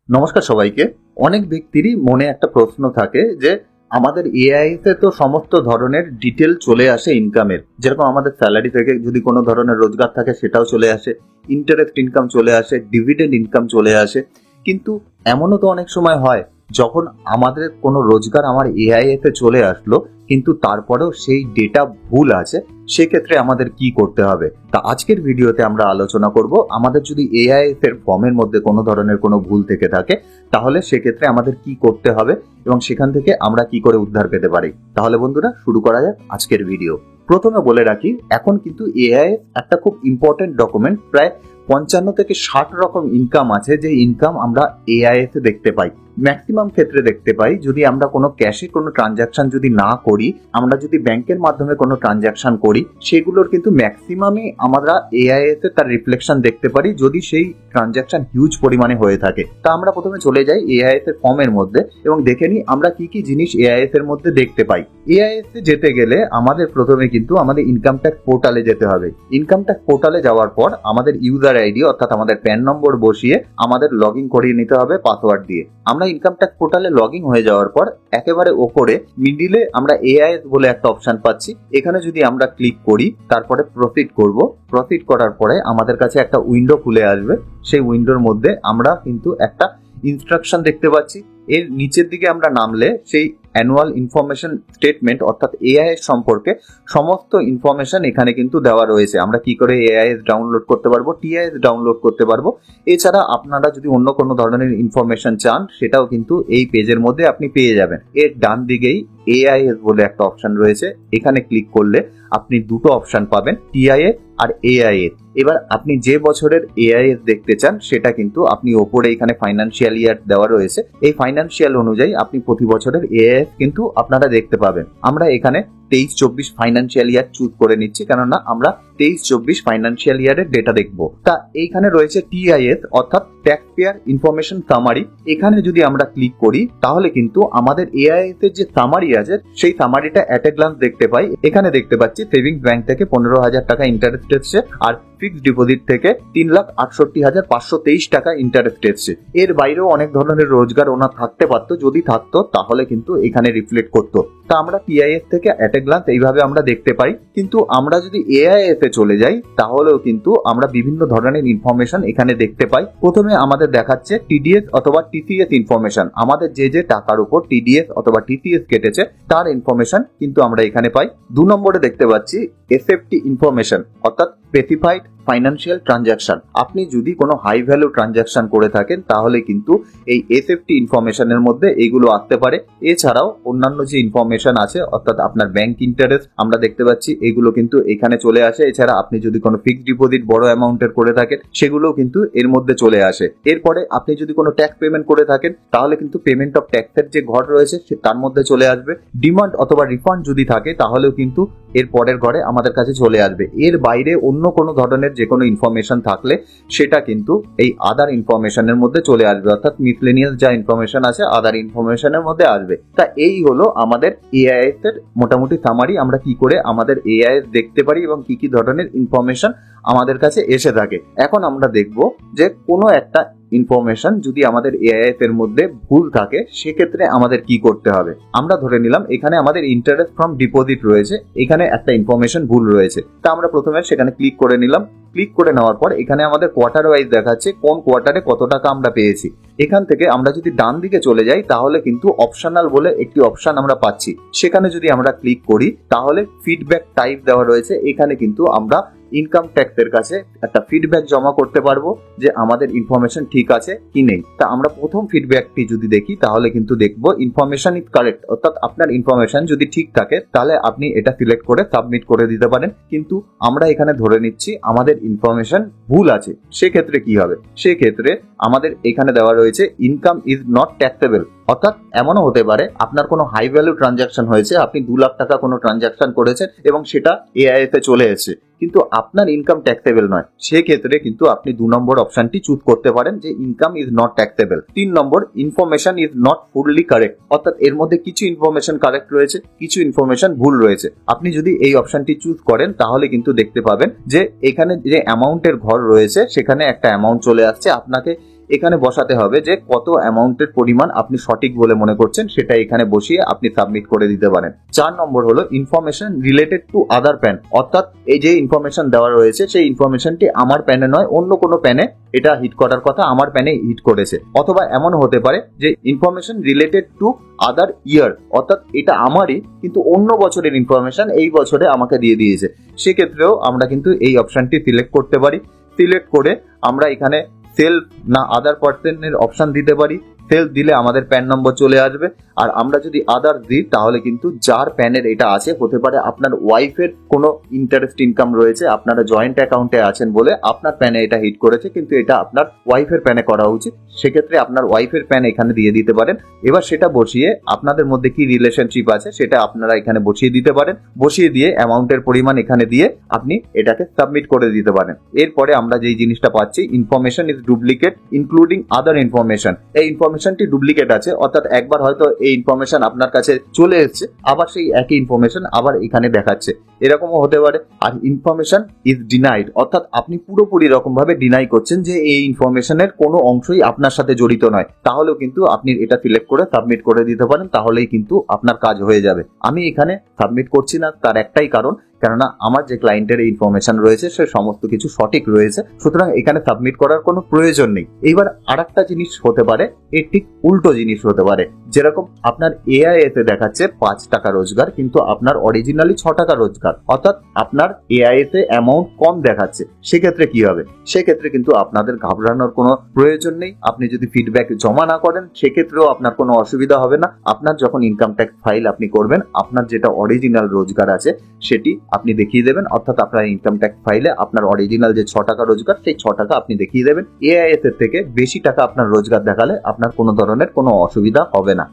নমস্কার সবাইকে। অনেক ব্যক্তিরই মনে একটা প্রশ্ন থাকে যে আমাদের এআই তে তো সমস্ত ধরনের ডিটেল চলে আসে ইনকামের, যেরকম আমাদের স্যালারি থেকে যদি কোনো ধরনের রোজগার থাকে সেটাও চলে আসে, ইন্টারেস্ট ইনকাম চলে আসে, ডিভিডেন্ড ইনকাম চলে আসে। কিন্তু এমনও তো অনেক সময় হয় যখন আমাদের কোনো রোজগার আমার এআই তে চলে আসলো কিন্তু তারপরেও সেই ডেটা ভুল আছে, সেক্ষেত্রে আমাদের কি করতে হবে। তা আজকের ভিডিওতে আমরা আলোচনা করব আমাদের যদি এআই এর ফর্মের মধ্যে কোনো ধরনের কোনো ভুল থেকে থাকে তাহলে সেক্ষেত্রে আমাদের কি করতে হবে এবং সেখান থেকে আমরা কি করে উদ্ধার পেতে পারি। তাহলে বন্ধুরা শুরু করা যাক আজকের ভিডিও। প্রথমে বলে রাখি, এখন কিন্তু এআই একটা খুব ইম্পর্টেন্ট ডকুমেন্ট। প্রায় 55 থেকে 60 রকম ইনকাম আছে, যে ইনকাম আমরা এআই তে দেখতে পাই। ম্যাক্সিমাম ক্ষেত্রে দেখতে পাই যদি আমরা কোনো ক্যাশে কোনো ট্রানজাকশন যদি না করি, আমরা যদি ব্যাংকের মাধ্যমে কোনো ট্রানজাকশন করি, সেগুলোর কিন্তু ম্যাক্সিমামই আমরা এআই তে তার রিফ্লেকশন দেখতে পারি যদি সেই ট্রানজাকশন হিউজ পরিমাণে হয়ে থাকে। তা আমরা প্রথমে চলে যাই এআই এর ফর্মের মধ্যে এবং দেখে নিই আমরা কি কি জিনিস এআই এর মধ্যে দেখতে পাই। এআই তে যেতে গেলে আমাদের প্রথমে কিন্তু আমাদের ইনকাম ট্যাক্স পোর্টালে যেতে হবে। ইনকাম ট্যাক্স পোর্টালে যাওয়ার পর আমাদের ইউজার আইডি অর্থাৎ আমাদের প্যান নম্বর বসিয়ে আমাদের লগ ইন করিয়ে নিতে হবে পাসওয়ার্ড দিয়ে। আমরা ইনকাম ট্যাক্স পোর্টালে লগ ইন হয়ে যাওয়ার পর একেবারে ওপরে মিডিলে আমরা এআই বলে একটা অপশন পাচ্ছি। এখানে যদি আমরা ক্লিক করি, তারপরে প্রসিড করব। প্রসিড করার পরে আমাদের কাছে একটা উইন্ডো খুলে আসবে। সেই উইন্ডোর মধ্যে আমরা কিন্তু একটা ইনস্ট্রাকশন দেখতে পাচ্ছি। এর নিচের দিকে আমরা নামলে সেই অ্যানুয়াল ইনফরমেশন স্টেটমেন্ট অর্থাৎ এআইএস সম্পর্কে সমস্ত ইনফরমেশন এখানে কিন্তু দেওয়া রয়েছে। আমরা কি করে এআইএস ডাউনলোড করতে পারবো, টিআইএস ডাউনলোড করতে পারবো। এছাড়া আপনারা যদি অন্য কোনো ধরনের ইনফরমেশন চান সেটাও কিন্তু এই পেজের মধ্যে আপনি পেয়ে যাবেন। এর ডান দিকেই এআইএস বলে একটা অপশন রয়েছে, এখানে ক্লিক করলে আপনি দুটো অপশন পাবেন, টিআইএস আর এআইএস। এবার আপনি যে বছরের এআইএস দেখতে চান সেটা কিন্তু আপনি ওপরে এখানে ফাইন্যান্সিয়াল ইয়ার দেওয়া রয়েছে, এই ফাইন্যান্সিয়াল অনুযায়ী আপনি প্রতি বছরের এআইএস কিন্তু আপনারা দেখতে পাবেন। আমরা এখানে 23-24 ফাইন্যান্সিয়াল ইয়ার চুজ করে নিচ্ছি, কেননা আমরা 23-24 ফাইন্যান্সিয়াল ইয়ারের ডেটা দেখবো। তা এইখানে রয়েছে টিআইএস অর্থাৎ ট্যাক্স পেয়ার ইনফরমেশন সামারি। এখানে যদি আমরা ক্লিক করি তাহলে কিন্তু আমাদের এআইএস এর যে সামারি আছে সেই সামারিটা এট এ গ্লান্স দেখতে পাই। এখানে দেখতে পাচ্ছি সেভিংস ব্যাংক থেকে 15,000 টাকা ইন্টারেস্ট এসছে আর ফিক্সড ডিপোজিট থেকে 3,68,523 টাকা ইন্টারেস্ট এসছে। এর বাইরেও অনেক ধরনের রোজগার ওনার থাকতে পারতো, যদি থাকতো তাহলে কিন্তু এখানে রিফ্লেক্ট করতো। তা আমরা টিআইএস থেকে এট এ গ্লান্স এইভাবে আমরা দেখতে পাই। কিন্তু আমরা যদি এআইএস এ চলে যাই তাহলেও কিন্তু আমরা বিভিন্ন ধরনের ইনফরমেশন এখানে দেখতে পাই। প্রথমে আমাদের দেখাচ্ছে টিডিএস অথবা টিসিএস ইনফরমেশন, আমাদের যে যে টাকার উপর টিডিএস অথবা টিসিএস কেটেছে তার ইনফরমেশন কিন্তু আমরা এখানে পাই। 2 নম্বরে দেখতে পাচ্ছি এসএফটি ইনফরমেশন অর্থাৎ স্পেসিফাইড ফাইন্যান্সিয়াল ট্রানজাকশন। আপনি যদি কোনো হাই ভ্যালু ট্রানজাকশন করে থাকেন তাহলে কিন্তু এই এসএফটি ইনফরমেশনের মধ্যে এগুলো আসতে পারে। এছাড়াও অন্যান্য যে ইনফরমেশন আছে অর্থাৎ আপনার ব্যাংক ইন্টারেস্ট আমরা দেখতে পাচ্ছি, এগুলো কিন্তু এখানে চলে আসে। এছাড়া আপনি যদি কোনো ফিক্সড ডিপোজিট বড় অ্যামাউন্টের করে থাকেন সেগুলোও কিন্তু এর মধ্যে চলে আসে। এরপরে আপনি যদি কোনো ট্যাক্স পেমেন্ট করে থাকেন তাহলে কিন্তু পেমেন্ট অফ ট্যাক্সের যে ঘর রয়েছে তার মধ্যে চলে আসবে। ডিমান্ড অথবা রিফান্ড যদি থাকে তাহলেও কিন্তু এর পরের ঘরে আমাদের কাছে চলে আসবে। এর বাইরে অন্য কোনো ধরনের যে কোনো ইনফরমেশন থাকলে সেটা কিন্তু এই আদার ইনফরমেশনের মধ্যে চলে আসবে, অর্থাৎ মিসলেনিয়াস যা ইনফরমেশন আছে আদার ইনফরমেশনের মধ্যে আসবে। তা এই হলো আমাদের এআইএস এর মোটামুটি সামারি, আমরা কি করে আমাদের এআইএস দেখতে পারি এবং কি কি ধরনের ইনফরমেশন আমাদের কাছে এসে থাকে। এখন আমরা দেখব যে কোনো একটা ইনফরমেশন যদি আমাদের এআইএস এর মধ্যে ভুল থাকে সেক্ষেত্রে আমাদের কি করতে হবে। আমরা ধরে নিলাম এখানে আমাদের ইন্টারেস্ট ফ্রম ডিপোজিট রয়েছে, এখানে একটা ইনফরমেশন ভুল রয়েছে। তা আমরা প্রথমে সেখানে ক্লিক করে নিলাম। ক্লিক করে নেওয়ার পর এখানে আমাদের কোয়ার্টার ওয়াইজ দেখাচ্ছে কোন কোয়ার্টারে কত টাকা আমরা পেয়েছি। এখান থেকে আমরা যদি ডান দিকে চলে যাই তাহলে কিন্তু অপশনাল বলে একটি অপশন আমরা পাচ্ছি, সেখানে যদি আমরা ক্লিক করি তাহলে ফিডব্যাক টাইপ দেওয়া রয়েছে। এখানে কিন্তু আমরা ইনকাম ট্যাক্সের কাছে একটা ফিডব্যাক জমা করতে পারবো যে আমাদের ইনফরমেশন ঠিক আছে কি নেই। তা আমরা প্রথম ফিডব্যাকটি যদি দেখি তাহলে কিন্তু দেখবো ইনফরমেশন ইজ কারেক্ট, অর্থাৎ আপনার ইনফরমেশন যদি ঠিক থাকে তাহলে আপনি এটা সিলেক্ট করে সাবমিট করে দিতে পারেন। কিন্তু আমরা এখানে ধরে নিচ্ছি আমাদের ইনফরমেশন ভুল আছে, সেক্ষেত্রে কি হবে? সেক্ষেত্রে আমাদের এখানে দেওয়া রয়েছে ইনকাম ইজ নট ট্যাক্সেবল, অর্থাৎ এমনও হতে পারে আপনার কোনো হাই ভ্যালু ট্রানজাকশন হয়েছে, আপনি 2 লাখ টাকা কোনো ট্রানজাকশন করেছেন এবং সেটা এআইএস এ চলে এসেছে কিন্তু আপনার ইনকাম ট্যাক্সেবল নয়, সেক্ষেত্রে কিন্তু আপনি 2 নম্বর অপশনটি চুজ করতে পারেন যে income is not taxable. 3 number information is not fully correct, অর্থাৎ এর মধ্যে কিছু ইনফরমেশন কারেক্ট রয়েছে, কিছু ইনফরমেশন ভুল রয়েছে। আপনি যদি এই অপশনটি চুজ করেন তাহলে কিন্তু দেখতে পাবেন যে এখানে যে অ্যামাউন্টের ঘর রয়েছে সেখানে একটা অ্যামাউন্ট চলে আসছে, আপনাকে এখানে বসাতে হবে যে কত অ্যামাউন্টের পরিমাণ আপনি সঠিক বলে মনে করছেন, সেটা এখানে বসিয়ে আপনি সাবমিট করে দিতে পারেন। 4 নম্বর হলো information related to other pan, অর্থাৎ এই যে ইনফরমেশন দেওয়া রয়েছে সেই ইনফরমেশনটি আমার প্যানে নয়, অন্য কোনো প্যানে এটা হিট করার কথা, আমার প্যানে হিট করেছে। অথবা এমন হতে পারে যে ইনফরমেশন রিলেটেড টু আদার ইয়ার, অর্থাৎ এটা আমারই কিন্তু অন্য বছরের ইনফরমেশন এই বছরে আমাকে দিয়ে দিয়েছে। সেক্ষেত্রেও আমরা কিন্তু এই অপশনটি সিলেক্ট করতে পারি। সিলেক্ট করে আমরা এখানে সেলফ না আদার পার্সনের অপশন দিতে পারি। সেলফ দিলে আমাদের প্যান নম্বর চলে আসবে, আর আমরা যদি আদার দিই তাহলে কিন্তু যার প্যানের এটা আছে, হতে পারে আপনার ওয়াইফের কোনো ইন্টারেস্ট ইনকাম রয়েছে, আপনারা জয়েন্ট অ্যাকাউন্টে আছেন বলে আপনার প্যানে এটা হিট করেছে, কিন্তু এটা আপনার ওয়াইফের প্যানে করা উচিত, সেক্ষেত্রে আপনার ওয়াইফের প্যান এখানে দিয়ে দিতে পারেন। এবার সেটা বসিয়ে আপনাদের মধ্যে কি রিলেশনশিপ আছে সেটা আপনারা এখানে বসিয়ে দিতে পারেন। বসিয়ে দিয়ে অ্যামাউন্টের পরিমাণ এখানে দিয়ে আপনি এটাকে সাবমিট করে দিতে পারেন। এরপরে আমরা যেই জিনিসটা পাচ্ছি, information is duplicate including other information. এই ইনফরমেশনটি ডুপ্লিকেট আছে, অর্থাৎ একবার হয়তো এই ইনফরমেশন আপনার কাছে চলে এসেছে, আবার সেই একই ইনফরমেশন আবার এখানে দেখাচ্ছে, এরকমও হতে পারে। আর ইনফরমেশন ইজ ডিনাইড, অর্থাৎ আপনি পুরোপুরি রকম ভাবে ডিনাই করছেন যে এই ইনফরমেশনের কোনো অংশই আপনার সাথে জড়িত নয়, তাহলেও কিন্তু আপনি এটা সিলেক্ট করে সাবমিট করে দিতে পারেন, তাহলেই কিন্তু আপনার কাজ হয়ে যাবে। আমি এখানে সাবমিট করছি না, তার একটাই কারণ, কেননা আমার যে ক্লায়েন্টের ইনফরমেশন রয়েছে সে সমস্ত কিছু সঠিক রয়েছে, সুতরাং এখানে সাবমিট করার কোনো প্রয়োজন নেই। এইবার আরেকটা জিনিস হতে পারে, এর ঠিক উল্টো জিনিস হতে পারে, যেরকম আপনার এআইএ তে দেখাচ্ছে 5 টাকা রোজগার, কিন্তু আপনার অরিজিনালি 6 টাকা রোজগার, অর্থাৎ আপনার এআইএ তে অ্যামাউন্ট কম দেখাচ্ছে। সেক্ষেত্রে কি হবে? সেক্ষেত্রে কিন্তু আপনাদের ঘাবড়ানোর কোনো প্রয়োজন নেই। আপনি যদি ফিডব্যাক জমা না করেন সেক্ষেত্রেও আপনার কোনো অসুবিধা হবে না। আপনার যখন ইনকাম ট্যাক্স ফাইল আপনি করবেন, আপনার যেটা অরিজিনাল রোজগার আছে সেটি আপনি দেখিয়ে দেবেন, অর্থাৎ আপনার ইনকাম ট্যাক্স ফাইলে আপনার অরিজিনাল যে 6 টাকা রোজগার সেই 6 টাকা আপনি দেখিয়ে দেবেন। এআইএস এর থেকে বেশি টাকা আপনার রোজগার দেখালে আপনার কোনো ধরনের কোনো অসুবিধা হবে না।